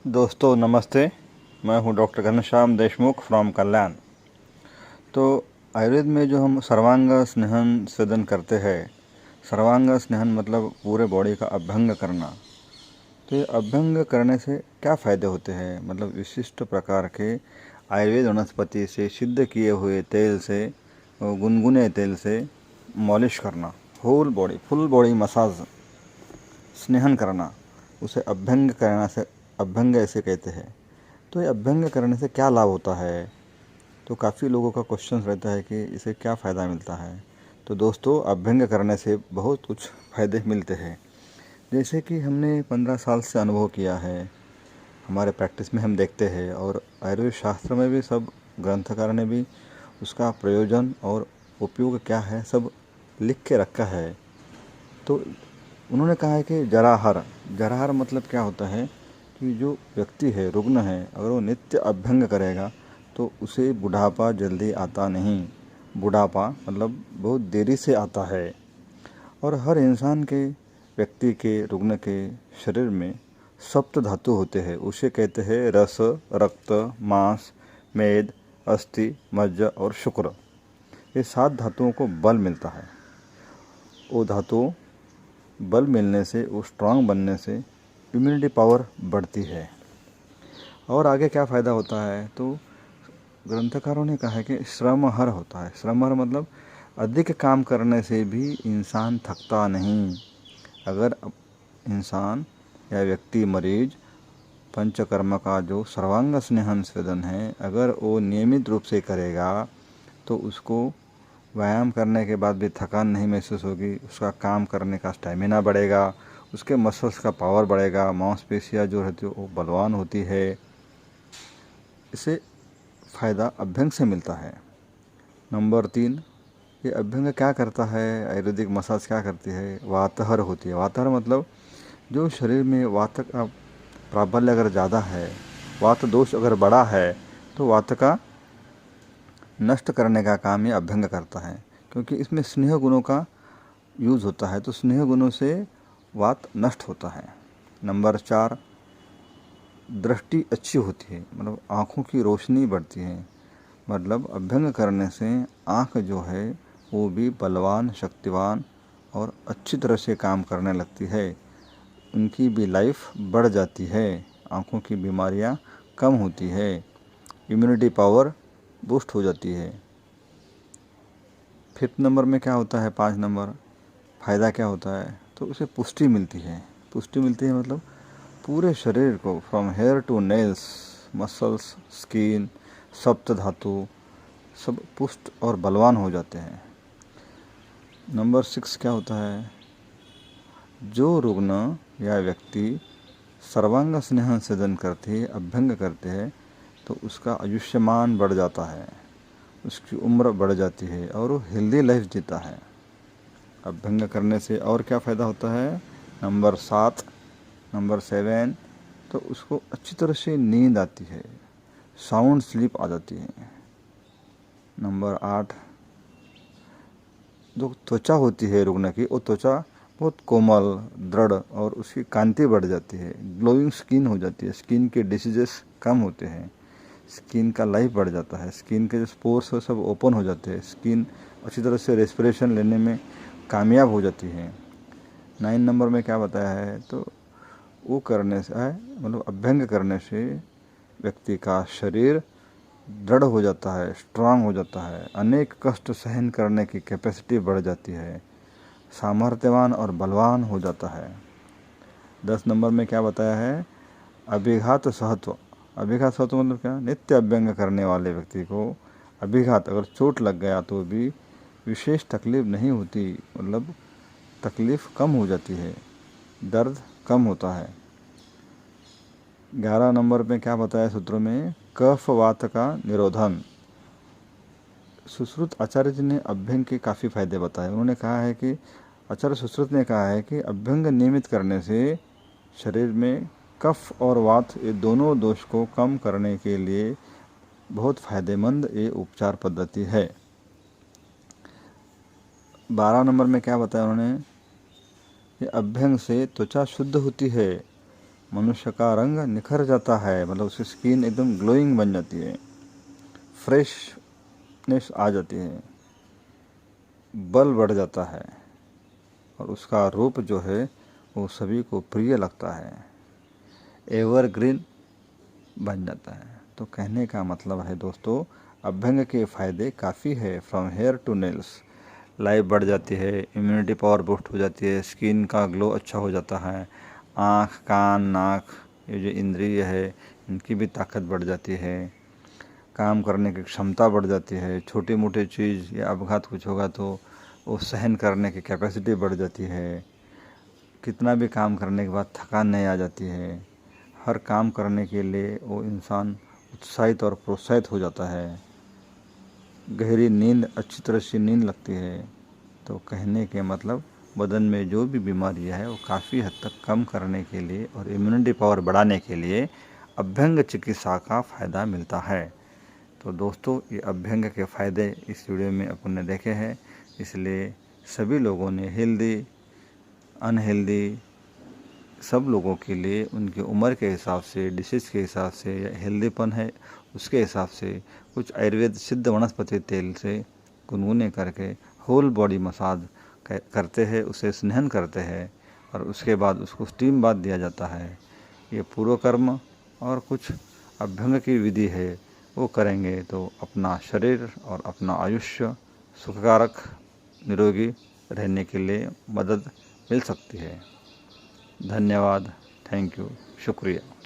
दोस्तों नमस्ते। मैं हूं डॉक्टर घनश्याम देशमुख फ्रॉम कल्याण। तो आयुर्वेद में जो हम सर्वांग स्नेहन सेदन करते हैं, सर्वांग स्नेहन मतलब पूरे बॉडी का अभ्यंग करना। तो ये अभ्यंग करने से क्या फ़ायदे होते हैं, मतलब विशिष्ट प्रकार के आयुर्वेद वनस्पति से सिद्ध किए हुए तेल से, गुनगुने तेल से मॉलिश करना, whole body full body massage स्नेहन करना, उसे अभ्यंग करना से अभ्यंग ऐसे कहते हैं। तो ये अभ्यंग करने से क्या लाभ होता है? तो काफ़ी लोगों का क्वेश्चन रहता है कि इसे क्या फ़ायदा मिलता है। तो दोस्तों, अभ्यंग करने से बहुत कुछ फ़ायदे मिलते हैं। जैसे कि हमने 15 साल से अनुभव किया है, हमारे प्रैक्टिस में हम देखते हैं, और आयुर्वेद शास्त्र में भी सब ग्रंथकार ने भी उसका प्रयोजन और उपयोग क्या है सब लिख के रखा है। तो उन्होंने कहा है कि जराहार, जराहार मतलब क्या होता है कि जो व्यक्ति है, रुग्ण है, अगर वो नित्य अभ्यंग करेगा तो उसे बुढ़ापा जल्दी आता नहीं। बुढ़ापा मतलब बहुत देरी से आता है। और हर इंसान के, व्यक्ति के, रुग्ण के शरीर में सप्त धातु होते हैं। उसे कहते हैं रस, रक्त, मांस, मेद, अस्थि, मज्जा और शुक्र। ये 7 धातुओं को बल मिलता है। वो धातुओं बल मिलने से, वो स्ट्रांग बनने से इम्यूनिटी पावर बढ़ती है। और आगे क्या फ़ायदा होता है? तो ग्रंथकारों ने कहा है कि श्रमहर होता है। श्रमहर मतलब अधिक काम करने से भी इंसान थकता नहीं। अगर इंसान या व्यक्ति, मरीज, पंचकर्म का जो सर्वांग स्नेहन स्वेदन है, अगर वो नियमित रूप से करेगा तो उसको व्यायाम करने के बाद भी थकान नहीं महसूस होगी। उसका काम करने का स्टैमिना बढ़ेगा, उसके मसल्स का पावर बढ़ेगा, मांसपेशियाँ जो रहती है वो बलवान होती है। इसे फ़ायदा अभ्यंग से मिलता है। नंबर 3, ये अभ्यंग क्या करता है? आयुर्वेदिक मसाज क्या करती है? वातहर होती है। वातहर मतलब जो शरीर में वात का प्राबल्य अगर ज़्यादा है, वात दोष अगर बड़ा है, तो वात का नष्ट करने का काम ये अभ्यंग करता है। क्योंकि इसमें स्नेह गुणों का यूज़ होता है, तो स्नेह गुणों से वात नष्ट होता है। नंबर 4, दृष्टि अच्छी होती है, मतलब आँखों की रोशनी बढ़ती है। मतलब अभ्यंग करने से आँख जो है वो भी बलवान, शक्तिवान और अच्छी तरह से काम करने लगती है। उनकी भी लाइफ बढ़ जाती है, आँखों की बीमारियाँ कम होती है, इम्यूनिटी पावर बूस्ट हो जाती है। 5 नंबर में क्या होता है? 5 नंबर फ़ायदा क्या होता है? तो उसे पुष्टि मिलती है। पुष्टि मिलती है मतलब पूरे शरीर को, from hair to nails, muscles, skin, सप्त धातु सब पुष्ट और बलवान हो जाते हैं। नंबर 6 क्या होता है? जो रुग्ण या व्यक्ति सर्वांग स्नेहन सेदन करते हैं, अभ्यंग करते हैं, तो उसका आयुष्मान बढ़ जाता है, उसकी उम्र बढ़ जाती है और वो हेल्दी लाइफ जीता है अभ्यंग करने से। और क्या फ़ायदा होता है? नंबर 7, नंबर 7, तो उसको अच्छी तरह से नींद आती है, साउंड स्लीप आ जाती है। नंबर 8, जो त्वचा होती है रुग्ण की, वो त्वचा बहुत कोमल, दृढ़ और उसकी कांति बढ़ जाती है, ग्लोइंग स्किन हो जाती है, स्किन के डिसीजेस कम होते हैं, स्किन का लाइफ बढ़ जाता है, स्किन के जो स्पोर्स है सब ओपन हो जाते हैं, स्किन अच्छी तरह से रेस्पिरेशन लेने में कामयाब हो जाती है। 9 नंबर में क्या बताया है? तो वो करने से है, मतलब अभ्यंग करने से व्यक्ति का शरीर दृढ़ हो जाता है, स्ट्रांग हो जाता है, अनेक कष्ट सहन करने की कैपेसिटी बढ़ जाती है, सामर्थ्यवान और बलवान हो जाता है। 10 नंबर में क्या बताया है? अभिघात सहत्व। अभिघात सहत्व मतलब क्या? नित्य अभ्यंग करने वाले व्यक्ति को अभिघात, अगर चोट लग गया तो भी विशेष तकलीफ नहीं होती, मतलब तकलीफ़ कम हो जाती है, दर्द कम होता है। 11 नंबर में क्या बताया सूत्रों में? कफ वात का निरोधन। सुश्रुत आचार्य जी ने अभ्यंग के काफ़ी फायदे बताए। उन्होंने कहा है कि आचार्य सुश्रुत ने कहा है कि अभ्यंग नियमित करने से शरीर में कफ और वात, ये दोनों दोष को कम करने के लिए बहुत फ़ायदेमंद ये उपचार पद्धति है। 12 नंबर में क्या बताया उन्होंने? ये अभ्यंग से त्वचा शुद्ध होती है, मनुष्य का रंग निखर जाता है, मतलब उसकी स्किन एकदम ग्लोइंग बन जाती है, फ्रेशनेस आ जाती है, बल बढ़ जाता है और उसका रूप जो है वो सभी को प्रिय लगता है, एवरग्रीन बन जाता है। तो कहने का मतलब है दोस्तों, अभ्यंग के फ़ायदे काफ़ी है, from hair to nails. Life बढ़ जाती है, इम्यूनिटी पावर बूस्ट हो जाती है, स्किन का ग्लो अच्छा हो जाता है, आँख, कान, नाक, ये जो इंद्रिय है इनकी भी ताकत बढ़ जाती है, काम करने की क्षमता बढ़ जाती है, छोटी मोटी चीज़ या अपघात कुछ होगा तो वो सहन करने की कैपेसिटी बढ़ जाती है, कितना भी काम करने के बाद थकान नहीं आ जाती है, हर काम करने के लिए वो इंसान उत्साहित और प्रोत्साहित हो जाता है, गहरी नींद, अच्छी तरह से नींद लगती है। तो कहने के मतलब बदन में जो भी बीमारियां है वो काफ़ी हद तक कम करने के लिए और इम्यूनिटी पावर बढ़ाने के लिए अभ्यंग चिकित्सा का फ़ायदा मिलता है। तो दोस्तों, ये अभ्यंग के फ़ायदे इस वीडियो में अपन ने देखे हैं, इसलिए सभी लोगों ने हेल्दी, अनहेल्दी, सब लोगों के लिए उनकी उम्र के हिसाब से, डिसीज़ के हिसाब से या हेल्दीपन है उसके हिसाब से कुछ आयुर्वेद सिद्ध वनस्पति तेल से गुनगुने करके होल बॉडी मसाज करते हैं, उसे स्नेहन करते हैं और उसके बाद उसको स्टीम बाथ दिया जाता है। ये पूर्व कर्म और कुछ अभ्यंग की विधि है, वो करेंगे तो अपना शरीर और अपना आयुष्य सुखकारक, निरोगी रहने के लिए मदद मिल सकती है। धन्यवाद, थैंक यू, शुक्रिया।